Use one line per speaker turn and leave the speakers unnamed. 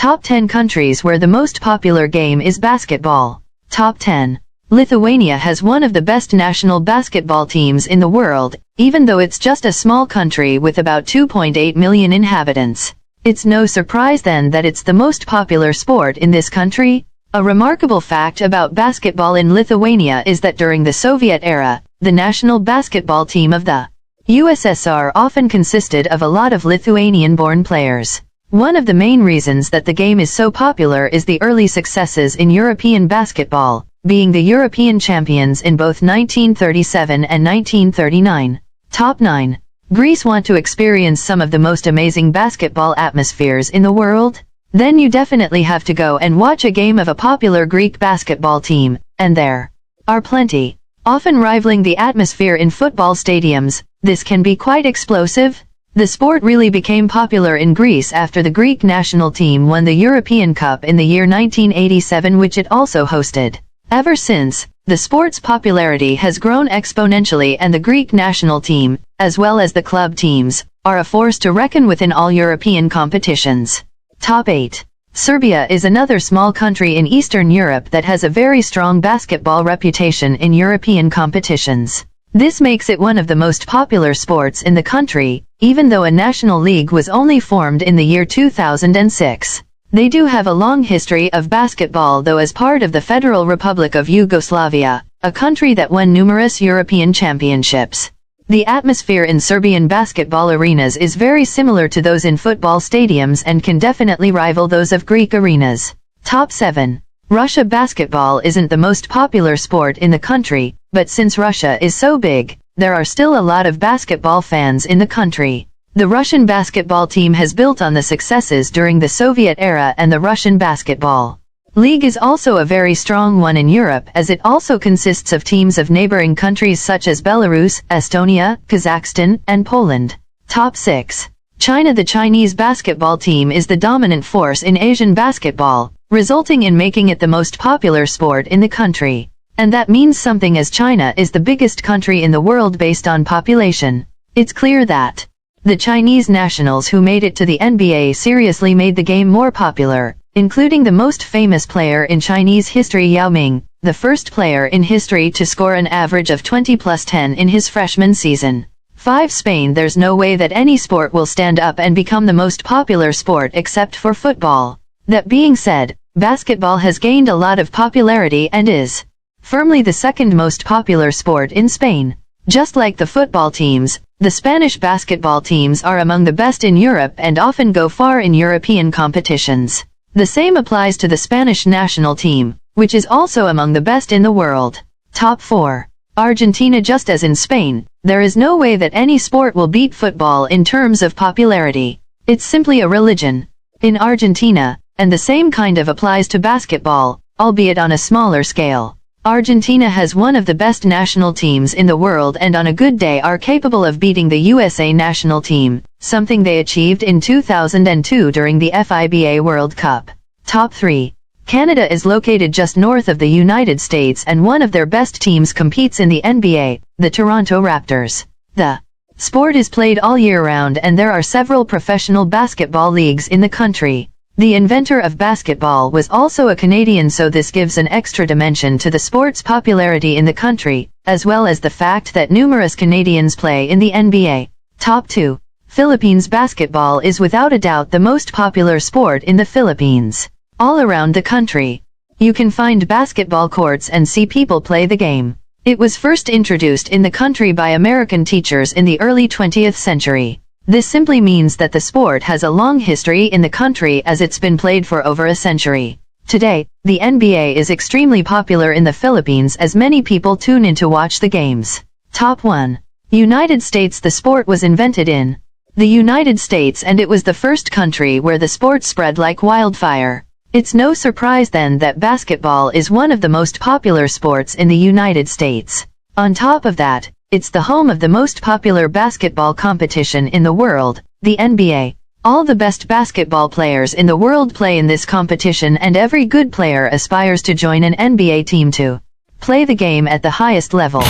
Top 10 countries where the most popular game is basketball. Top 10. Lithuania has one of the best national basketball teams in the world, even though it's just a small country with about 2.8 million inhabitants. It's no surprise then that it's the most popular sport in this country. A remarkable fact about basketball in Lithuania is that during the Soviet era, the national basketball team of the USSR often consisted of a lot of Lithuanian-born players. One of the main reasons that the game is so popular is the early successes in European basketball, being the European champions in both 1937 and 1939. Top 9. Greece. Want to experience some of the most amazing basketball atmospheres in the world? Then you definitely have to go and watch a game of a popular Greek basketball team, and there are plenty. Often rivaling the atmosphere in football stadiums, this can be quite explosive. The sport really became popular in Greece after the Greek national team won the European Cup in the year 1987, which it also hosted. Ever since, the sport's popularity has grown exponentially, and the Greek national team, as well as the club teams, are a force to reckon with in all European competitions. Top 8. Serbia is another small country in Eastern Europe that has a very strong basketball reputation in European competitions. This makes it one of the most popular sports in the country, even though a national league was only formed in the year 2006. They do have a long history of basketball, though, as part of the Federal Republic of Yugoslavia, a country that won numerous European championships. The atmosphere in Serbian basketball arenas is very similar to those in football stadiums and can definitely rival those of Greek arenas. Top 7. Russia. Basketball isn't the most popular sport in the country, but since Russia is so big, there are still a lot of basketball fans in the country. The Russian basketball team has built on the successes during the Soviet era, and the Russian basketball league is also a very strong one in Europe, as it also consists of teams of neighboring countries such as Belarus, Estonia, Kazakhstan, and Poland. Top 6. China. The Chinese basketball team is the dominant force in Asian basketball, resulting in making it the most popular sport in the country. And that means something, as China is the biggest country in the world based on population. It's clear that the Chinese nationals who made it to the NBA seriously made the game more popular, including the most famous player in Chinese history, Yao Ming, the first player in history to score an average of 20+10 in his freshman season. 5. Spain. There's no way that any sport will stand up and become the most popular sport except for football. That being said, basketball has gained a lot of popularity and is firmly the second most popular sport in Spain. Just like the football teams, the Spanish basketball teams are among the best in Europe and often go far in European competitions. The same applies to the Spanish national team, which is also among the best in the world. Top 4. Argentina. Just as in Spain, there is no way that any sport will beat football in terms of popularity. It's simply a religion in Argentina, and the same kind of applies to basketball, albeit on a smaller scale. Argentina has one of the best national teams in the world, and on a good day are capable of beating the USA national team, something they achieved in 2002 during the FIBA World Cup. Top 3. Canada is located just north of the United States, and one of their best teams competes in the NBA, the Toronto Raptors. The sport is played all year round, and there are several professional basketball leagues in the country. The inventor of basketball was also a Canadian, so this gives an extra dimension to the sport's popularity in the country, as well as the fact that numerous Canadians play in the NBA. Top 2. Philippines. Basketball is without a doubt the most popular sport in the Philippines. All around the country, you can find basketball courts and see people play the game. It was first introduced in the country by American teachers in the early 20th century. This simply means that the sport has a long history in the country, as it's been played for over a century. Today, the NBA is extremely popular in the Philippines, as many people tune in to watch the games. Top 1. United States. The sport was invented in the United States, and it was the first country where the sport spread like wildfire. It's no surprise then that basketball is one of the most popular sports in the United States. On top of that, it's the home of the most popular basketball competition in the world, the NBA. All the best basketball players in the world play in this competition, and every good player aspires to join an NBA team to play the game at the highest level.